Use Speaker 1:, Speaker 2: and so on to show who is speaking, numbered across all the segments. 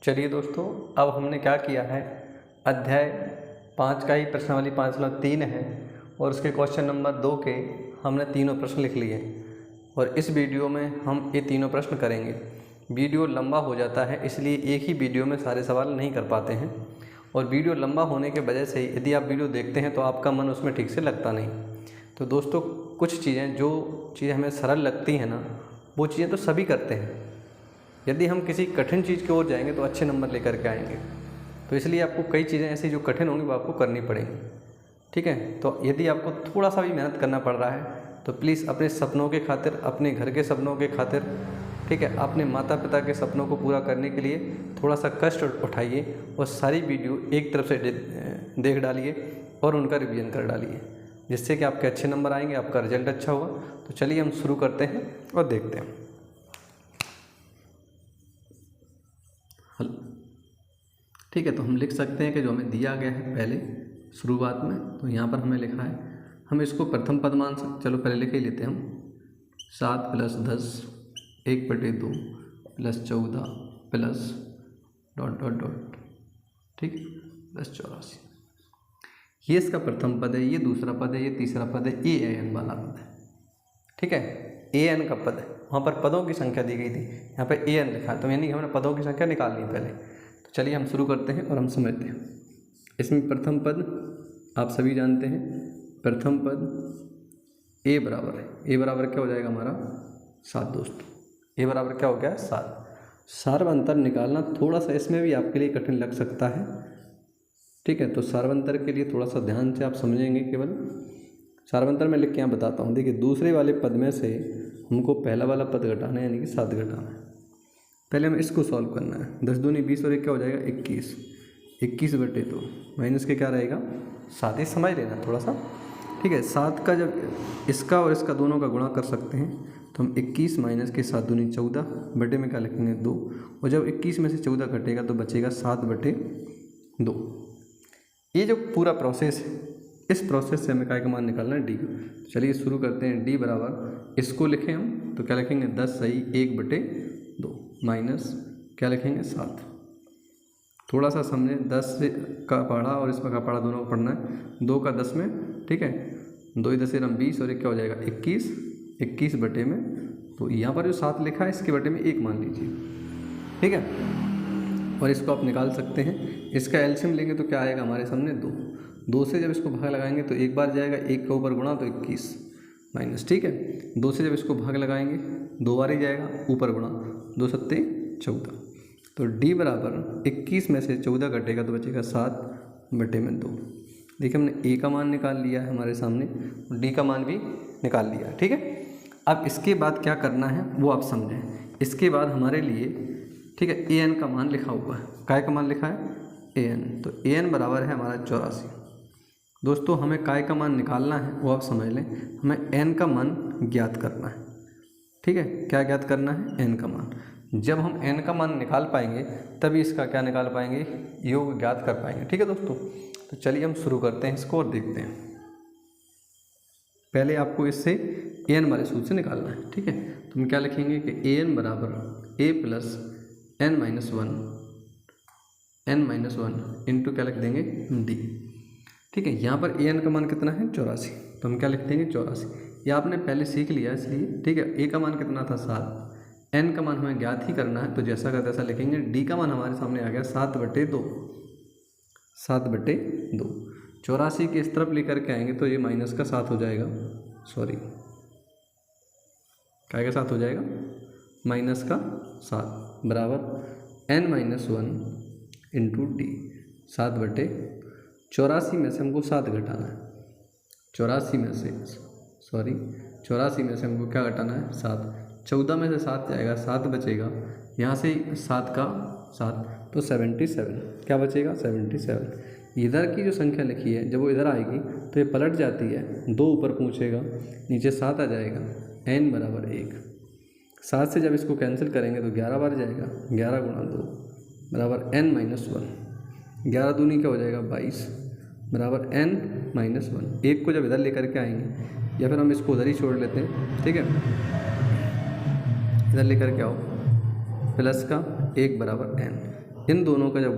Speaker 1: चलिए दोस्तों, अब हमने क्या किया है, अध्याय 5 का ही प्रश्नावली 5.3 है और उसके क्वेश्चन नंबर 2 के हमने तीनों प्रश्न लिख लिए और इस वीडियो में हम ये तीनों प्रश्न करेंगे। वीडियो लंबा हो जाता है, इसलिए एक ही वीडियो में सारे सवाल नहीं कर पाते हैं और वीडियो लंबा होने के वजह से यदि आप वीडियो देखते हैं तो आपका मन उसमें ठीक से लगता नहीं। तो दोस्तों, कुछ चीज़ें जो चीज़ें हमें सरल लगती हैं ना, वो चीज़ें तो सभी करते हैं। यदि हम किसी कठिन चीज़ की ओर जाएंगे तो अच्छे नंबर लेकर के आएंगे। तो इसलिए आपको कई चीज़ें ऐसी जो कठिन होंगी वो आपको करनी पड़ेंगी, ठीक है। तो यदि आपको थोड़ा सा भी मेहनत करना पड़ रहा है तो प्लीज़ अपने सपनों के खातिर, अपने घर के सपनों के खातिर, ठीक है, अपने माता पिता के सपनों को पूरा करने के लिए थोड़ा सा कष्ट उठाइए और सारी वीडियो एक तरफ से देख डालिए और उनका रिवीजन कर डालिए, जिससे कि आपके अच्छे नंबर आएंगे, आपका रिजल्ट अच्छा होगा। तो चलिए हम शुरू करते हैं और देखते हैं। ठीक है, तो हम लिख सकते हैं कि जो हमें दिया गया है पहले शुरुआत में, तो यहाँ पर हमें लिखा है, हम इसको प्रथम पद मान सकते, चलो पहले लिख ही लेते हैं हम। 7 + 10 1/2 + 14 प्लस ... ठीक, +84। ये इसका प्रथम पद है, ये दूसरा पद है, ये तीसरा पद है, ये an वाला पद है, ठीक है। an का पद है, वहाँ पर पदों की संख्या दी गई थी, यहाँ पर an लिखा है, तो यानी कि हमने पदों की संख्या निकालनी है पहले। तो चलिए हम शुरू करते हैं और हम समझते हैं। इसमें प्रथम पद आप सभी जानते हैं, प्रथम पद a बराबर है, a बराबर क्या हो जाएगा हमारा 7 दोस्तों, a बराबर क्या हो गया 7। सार्वअंतर निकालना थोड़ा सा इसमें भी आपके लिए कठिन लग सकता है, ठीक है। तो सार्वअंतर के लिए थोड़ा सा ध्यान से आप समझेंगे। केवल सार्वअंतर में लिख के यहाँ बताता हूँ। देखिए, दूसरे वाले पद में से हमको पहला वाला पद घटाना है, यानी कि 7 घटाना है। पहले हमें इसको सॉल्व करना है। 10 दूनी 20 और 1 क्या हो जाएगा 21, 21/2 माइनस के क्या रहेगा 7। ही समझ लेना थोड़ा सा, ठीक है। 7 का जब इसका और इसका दोनों का गुणा कर सकते हैं तो हम 21 माइनस के 7 दूनी 14 बटे में क्या लिखेंगे 2, और जब 21 में से 14 घटेगा तो बचेगा 7/2। ये जो पूरा प्रोसेस है, इस प्रोसेस से हमें काय का मान निकालना है d। चलिए शुरू करते हैं। d बराबर, इसको लिखें हम तो क्या लिखेंगे 10 सही 1/2 माइनस क्या लिखेंगे 7। थोड़ा सा समझें, 10 से का पढ़ा और इसमें का पढ़ा दोनों को पढ़ना है। 2 का 10 में, ठीक है, 2 10 20 और 1 क्या हो जाएगा 21, 21 बटे में, तो यहाँ पर जो 7 लिखा है इसके बटे में 1 मान लीजिए, ठीक है। और इसको आप निकाल सकते हैं। इसका एलसीएम लेंगे तो क्या आएगा हमारे सामने 2। 2 से जब इसको भाग लगाएंगे तो एक बार जाएगा, 1 के ऊपर गुणा तो 21 माइनस, ठीक है। 2 से जब इसको भाग लगाएंगे 2 बार ही जाएगा, ऊपर गुणा, 2 7 14। तो d बराबर 21 में से 14 घटेगा तो बचेगा 7/2। देखिए, हमने a का मान निकाल लिया है हमारे सामने, d का मान भी निकाल लिया, ठीक है। अब इसके बाद क्या करना है वो आप समझें। इसके बाद हमारे लिए, ठीक है, an का मान लिखा हुआ है। काय का मान लिखा है an, तो an बराबर है हमारा 84। दोस्तों, हमें काय का मान निकालना है वो आप समझ लें। हमें n का मान ज्ञात करना है, ठीक है। क्या ज्ञात करना है n का मान। जब हम n का मान निकाल पाएंगे तभी इसका क्या निकाल पाएंगे, योग ज्ञात कर पाएंगे, ठीक है दोस्तों। तो चलिए हम शुरू करते हैं इसको और देखते हैं। पहले आपको इससे an वाले सूत्र से निकालना है, ठीक है। तो हम क्या लिखेंगे कि an बराबर a + n-1 इंटू क्या लिख देंगे d, ठीक है। यहाँ पर an का मान कितना है 84, तो हम क्या लिख देंगे 84। ये आपने पहले सीख लिया इसलिए, ठीक है। a का मान कितना था 7, n का मान हमें ज्ञात ही करना है तो जैसा का तैसा लिखेंगे। d का मान हमारे सामने आ गया 7/2, 7/2। 84 के इस तरफ लेकर के आएंगे तो ये माइनस का 7 हो जाएगा, सॉरी क्या के साथ हो जाएगा माइनस का 7 बराबर n-1 इंटू d। 7/84 में से हमको 7 घटाना है, 84 में से हमको क्या घटाना है 7। 14 में से 7 जाएगा, 7 बचेगा, यहाँ से 7 का 7 तो 77, क्या बचेगा 77। इधर की जो संख्या लिखी है जब वो इधर आएगी तो ये पलट जाती है, 2 ऊपर पूछेगा, नीचे 7 आ जाएगा, n बराबर 1। 7 से जब इसको कैंसिल करेंगे तो 11 बार जाएगा, 11 × 2 बराबर n-1। 11 दूनी क्या हो जाएगा 22 बराबर n-1। 1 को जब इधर लेकर के आएंगे या फिर हम इसको उधर ही छोड़ लेते हैं, ठीक है। इधर लेकर के आओ, प्लस का 1 बराबर n, इन दोनों का जब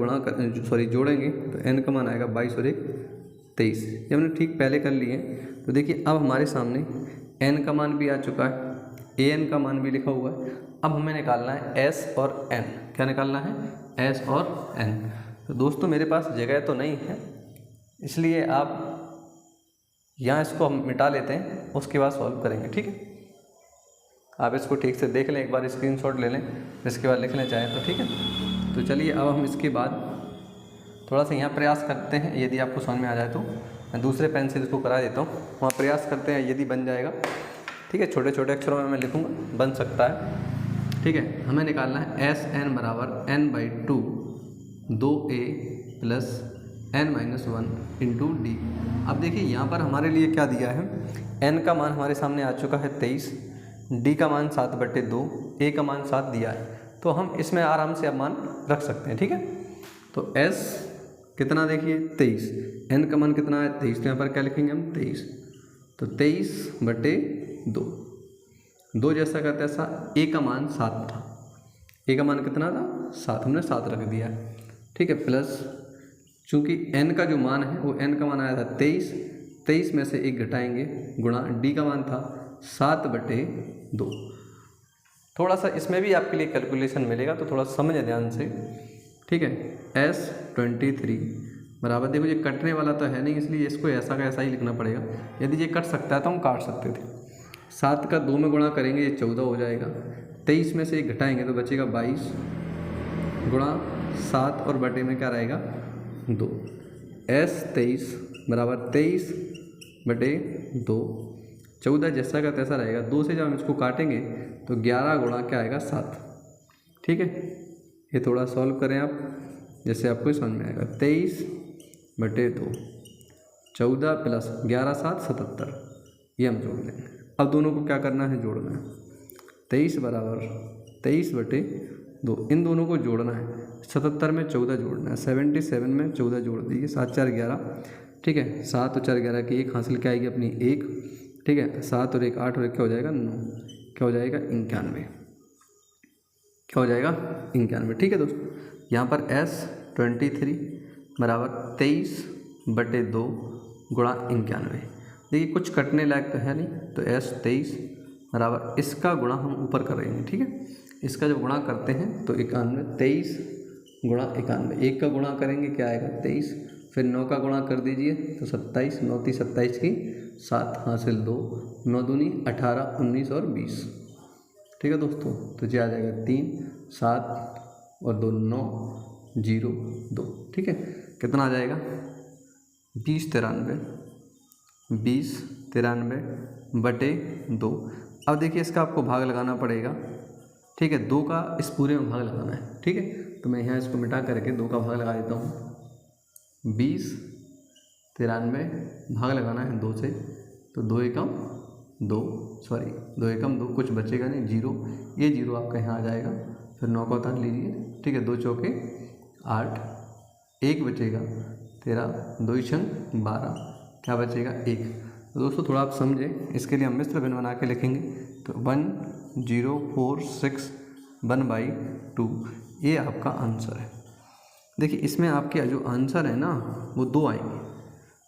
Speaker 1: जोड़ेंगे तो n का मान आएगा 22 और 1 23। ये हमने ठीक पहले कर लिए। तो देखिए अब हमारे सामने n का मान भी आ चुका है, an का मान भी लिखा हुआ है। अब हमें निकालना है s और n। क्या निकालना है? s और n। तो दोस्तों मेरे पास जगह तो नहीं है, इसलिए आप यहाँ इसको हम मिटा लेते हैं, उसके बाद सॉल्व करेंगे। ठीक है, आप इसको ठीक से देख लें, एक बार स्क्रीनशॉट ले लें, इसके बाद लिखना चाहें तो ठीक है। तो चलिए अब हम इसके बाद थोड़ा सा यहाँ प्रयास करते हैं, यदि आपको समझ में आ जाए तो मैं दूसरे पेन से इसको करा देता हूँ, वहाँ प्रयास करते हैं, यदि बन जाएगा ठीक है। छोटे छोटे अक्षरों में मैं लिखूँगा, बन सकता है। ठीक है, हमें निकालना है एस एन बराबर n/2 2a plus n-1 into D. अब देखिए यहाँ पर हमारे लिए क्या दिया है, n का मान हमारे सामने आ चुका है 23, d का मान 7/2, a का मान 7 दिया है, तो हम इसमें आराम से अब मान रख सकते हैं। ठीक है, तो s कितना देखिए 23, n का मान कितना है 23, तो यहाँ पर क्या लिखेंगे हम 23, तो 23/2, 2 जैसा का तैसा, a का मान 7 था, a का मान कितना था 7, हमने 7 रख दिया। ठीक है, प्लस चूँकि n का जो मान है वो n का मान आया था 23, 23 में से 1 घटाएंगे, गुणा d का मान था 7/2। थोड़ा सा इसमें भी आपके लिए कैलकुलेशन मिलेगा, तो थोड़ा समझें ध्यान से। ठीक है, S23 बराबर, देखो ये कटने वाला तो है नहीं, इसलिए इसको ऐसा का ऐसा ही लिखना पड़ेगा। यदि ये कट सकता है तो हम काट सकते थे। 7 का 2 में गुणा करेंगे, ये 14 हो जाएगा। 23 में से 1 घटाएंगे तो बचेगा 22, गुणा 7 और बटे में क्या रहेगा 2। S23 बराबर 23/2, 14 जैसा का तैसा रहेगा। 2 से जब हम इसको काटेंगे तो 11 गुणा क्या आएगा 7। ठीक है, ये थोड़ा सॉल्व करें आप, जैसे आपको समझ में आएगा। 23/2, 14 प्लस 11 7 77, ये हम जोड़ देंगे। अब दोनों को क्या करना है, जोड़ना है। 23 बराबर 23/2, इन दोनों को जोड़ना है। 77 में 14 जोड़ना है, 77 में 14 जोड़ दीजिए, 7 4 11। ठीक है, 7 और 4 11 की 1 हासिल क्या आएगी अपनी 1। ठीक है, 7 और 1 8 और 1 क्या हो जाएगा 9, क्या हो जाएगा 91, क्या हो जाएगा 91। ठीक है दोस्तों, यहाँ पर S23 बराबर 23/2 गुणा 91। देखिए कुछ कटने लायक तो है नहीं, तो S23 बराबर इसका गुणा हम ऊपर करेंगे। ठीक है, इसका जब गुणा करते हैं तो 91, 23 गुणा 91, 1 का गुणा करेंगे क्या आएगा 23, फिर 9 का गुणा कर दीजिए तो 27, 9 3 27 की 7 हासिल 2, 9 दूनी 18 19 और 20। ठीक है दोस्तों, तो ये आ जाएगा 3 7 और 2 9 0 2। ठीक है, कितना आ जाएगा 2093/2। अब देखिए इसका आपको भाग लगाना पड़ेगा। ठीक है, 2 का इस पूरे में भाग लगाना है। ठीक है, तो मैं यहाँ इसको मिटा करके 2 का भाग लगा देता हूँ। 2093 भाग लगाना है 2 से, तो 2 एकम 2, 2 कुछ बचेगा नहीं, 0, ये 0 आपका यहाँ आ जाएगा। फिर 9 का उतार लीजिए। ठीक है, 2 चौके 8, 1 बचेगा 13, 2 छंग 12, क्या बचेगा 1। तो दोस्तों थोड़ा आप समझें, इसके लिए हम मिश्र भिन्न बना के लिखेंगे, तो 1046/2, ये आपका आंसर है। देखिए इसमें आपके जो आंसर है ना वो 2 आएंगे।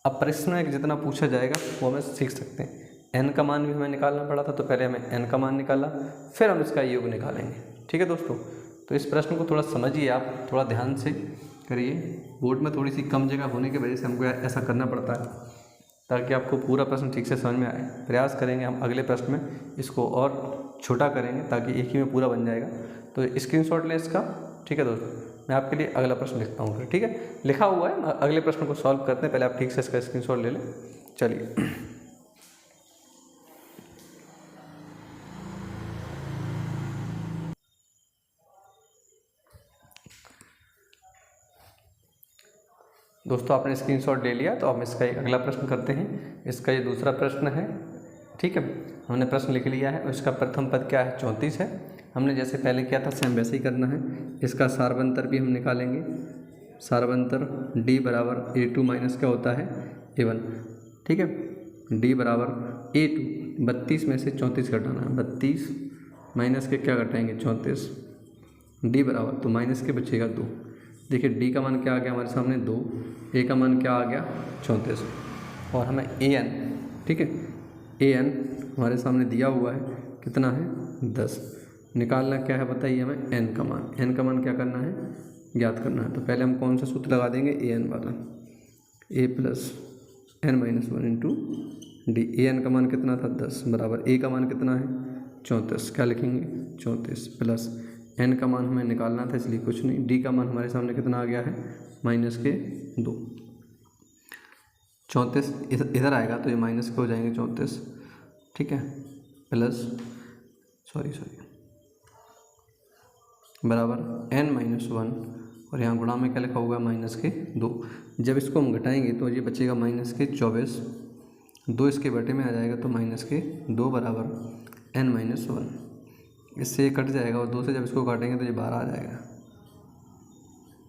Speaker 1: अब प्रश्न में जितना पूछा जाएगा वो हमें सीख सकते हैं। n का मान भी हमें निकालना पड़ा था, तो पहले हमें n का मान निकाला, फिर हम इसका योग निकालेंगे। ठीक है दोस्तों, तो इस प्रश्न को थोड़ा समझिए, आप थोड़ा ध्यान से करिए। बोर्ड में थोड़ी सी कम जगह होने की वजह से हमको ऐसा करना पड़ता है, ताकि आपको पूरा प्रश्न ठीक से समझ में आए। प्रयास करेंगे हम अगले प्रश्न में इसको और छोटा करेंगे, ताकि एक ही में पूरा बन जाएगा। तो स्क्रीनशॉट लें इसका। ठीक है दोस्तों, मैं आपके लिए अगला प्रश्न लिखता हूँ फिर। ठीक है, लिखा हुआ है, अगले प्रश्न को सॉल्व करते हैं, पहले आप ठीक से इसका स्क्रीनशॉट ले लें। चलिए दोस्तों, आपने स्क्रीनशॉट ले लिया, तो हम इसका अगला प्रश्न करते हैं। इसका ये दूसरा प्रश्न है। ठीक है, हमने प्रश्न लिख लिया है और इसका प्रथम पद क्या है 34 है। हमने जैसे पहले किया था सेम वैसे ही करना है। इसका सारवंतर भी हम निकालेंगे। सारवंतर d बराबर a2 माइनस क्या होता है a1। ठीक है, d बराबर a2, 32 में से 34 घटाना है, 32 माइनस के क्या घटाएंगे 34, d बराबर तो माइनस के बचेगा 2, देखिए डी का मान क्या आ गया हमारे सामने 2, ए का मान क्या आ गया 34 और हमें ए एन, ठीक है, ए एन हमारे सामने दिया हुआ है कितना है 10। निकालना क्या है बताइए हमें एन का मान। एन का मान क्या करना है ज्ञात करना है। तो पहले हम कौन सा सूत्र लगा देंगे ए एन वाला, a plus n minus 1 into d. A n का मान कितना था 10 बराबर ए का मान कितना है 34, क्या लिखेंगे 34 प्लस एन का मान हमें निकालना था इसलिए कुछ नहीं। डी का मान हमारे सामने कितना आ गया है -2। 34 इधर आएगा तो ये माइनस के हो जाएंगे 34, ठीक है, प्लस सॉरी बराबर n-1 और यहाँ गुणा में क्या लिखा होगा -2। जब इसको हम घटाएंगे तो ये बचेगा -24, 2 इसके बटे में आ जाएगा तो -2 बराबर n-1। इससे ये कट जाएगा और 2 से जब इसको काटेंगे तो ये 12 आ जाएगा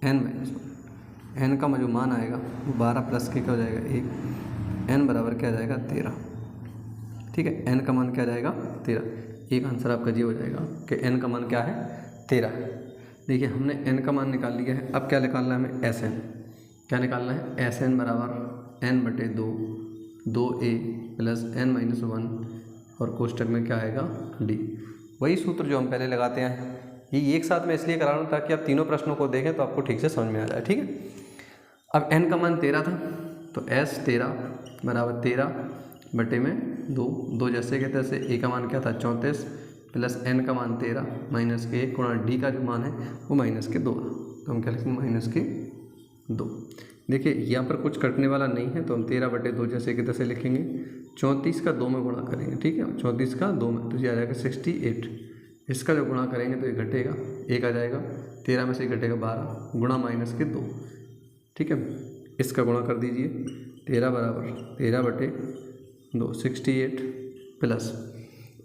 Speaker 1: n-1। n का जो मान आएगा वो 12 प्लस के क्या हो जाएगा 1, n बराबर क्या आ जाएगा 13, ठीक है। n का मान क्या आ जाएगा 13। एक आंसर आपका ये हो जाएगा कि n का मान क्या है 13 है। देखिए हमने n का मान निकाल लिया है। अब क्या निकालना है हमें Sn। क्या निकालना है Sn बराबर n/2 2a प्लस n-1 और कोष्टक में क्या आएगा d। वही सूत्र जो हम पहले लगाते हैं। ये एक साथ में इसलिए करा रहा हूँ ताकि आप तीनों प्रश्नों को देखें तो आपको ठीक से समझ में आ जाए, ठीक है। अब n का मान 13 था तो S 13 बराबर 13/2 जैसे के तैसे। a का मान क्या था 34 प्लस n का मान 13 माइनस के 1 गुणा d का जो मान है वो -2 तो हम क्या लिखेंगे -2। देखिए यहाँ पर कुछ कटने वाला नहीं है तो हम 13/2 जैसे कि तैसे लिखेंगे। 34 का 2 में गुणा करेंगे, ठीक है, 34 का 2 में तो ये आ जाएगा 68। इसका जो गुणा करेंगे तो ये घटेगा, 1 आ जाएगा, 13 में से घटेगा 12 गुणा -2, ठीक है। इसका गुणा कर दीजिए 13 बराबर 13/2 68 प्लस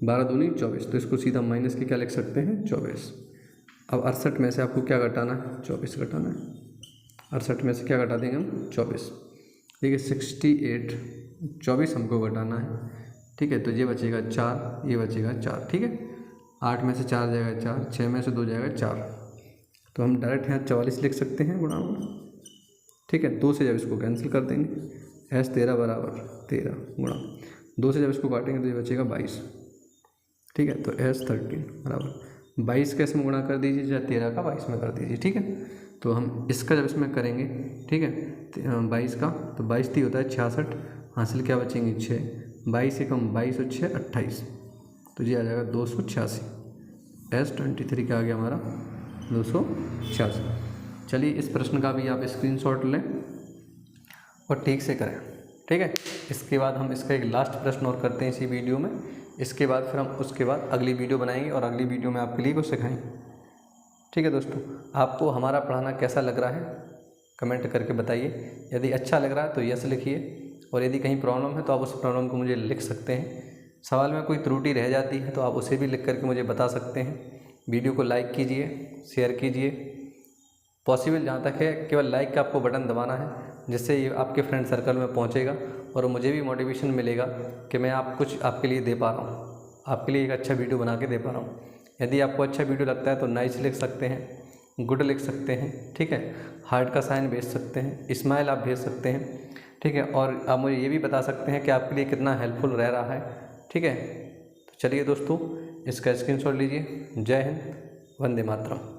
Speaker 1: 12 दूनी 24 तो इसको सीधा माइनस के क्या लिख सकते हैं 24। अब 68 में से आपको क्या घटाना है 24 घटाना है। 68 में से क्या घटा देंगे हम 24। देखिए 68 24 हमको घटाना है, ठीक है। तो ये बचेगा 4, ये बचेगा 4, ठीक है। 8 में से 4 जाएगा 4, 6 में से 2 जाएगा 4 तो हम डायरेक्ट यहाँ 44 लिख सकते हैं गुणा में, ठीक है। 2 से जब इसको कैंसिल कर देंगे S 13 बराबर 13 गुणा 2 से जब इसको काटेंगे तो ये बचेगा 22, ठीक है। तो S 13 बराबर 22 का इसमें गुणा कर दीजिए या 13 का 22 में कर दीजिए, ठीक है। तो हम इसका जब इसमें करेंगे, ठीक है, 22 का तो 22 3 होता है 66, हासिल क्या बचेंगे 6, 22 से कम 22 और 6 28 तो ये आ जाएगा 286। S 23 क्या आ गया हमारा 286। चलिए इस प्रश्न का भी आप स्क्रीनशॉट लें और ठीक से करें, ठीक है। इसके बाद हम इसका एक लास्ट प्रश्न और करते हैं इसी वीडियो में। इसके बाद फिर हम उसके बाद अगली वीडियो बनाएंगे और अगली वीडियो में आपके लिए कुछ सिखाएंगे, ठीक है। दोस्तों आपको हमारा पढ़ाना कैसा लग रहा है कमेंट करके बताइए। यदि अच्छा लग रहा है तो यस लिखिए और यदि कहीं प्रॉब्लम है तो आप उस प्रॉब्लम को मुझे लिख सकते हैं। सवाल में कोई त्रुटि रह जाती है तो आप उसे भी लिख करके मुझे बता सकते हैं। वीडियो को लाइक कीजिए, शेयर कीजिए, पॉसिबल जहाँ तक है केवल लाइक का आपको बटन दबाना है जिससे ये आपके फ्रेंड सर्कल में पहुँचेगा और मुझे भी मोटिवेशन मिलेगा कि मैं कुछ आपके लिए दे पा रहा हूँ, आपके लिए एक अच्छा वीडियो बना के दे पा रहा हूँ। यदि आपको अच्छा वीडियो लगता है तो नाइस लिख सकते हैं, गुड लिख सकते हैं, ठीक है, हार्ट का साइन भेज सकते हैं, स्माइल आप भेज सकते हैं, ठीक है। और आप मुझे ये भी बता सकते हैं कि आपके लिए कितना हेल्पफुल रह रहा है, ठीक है। तो चलिए दोस्तों इसका स्क्रीनशॉट लीजिए। जय हिंद, वंदे मातरम।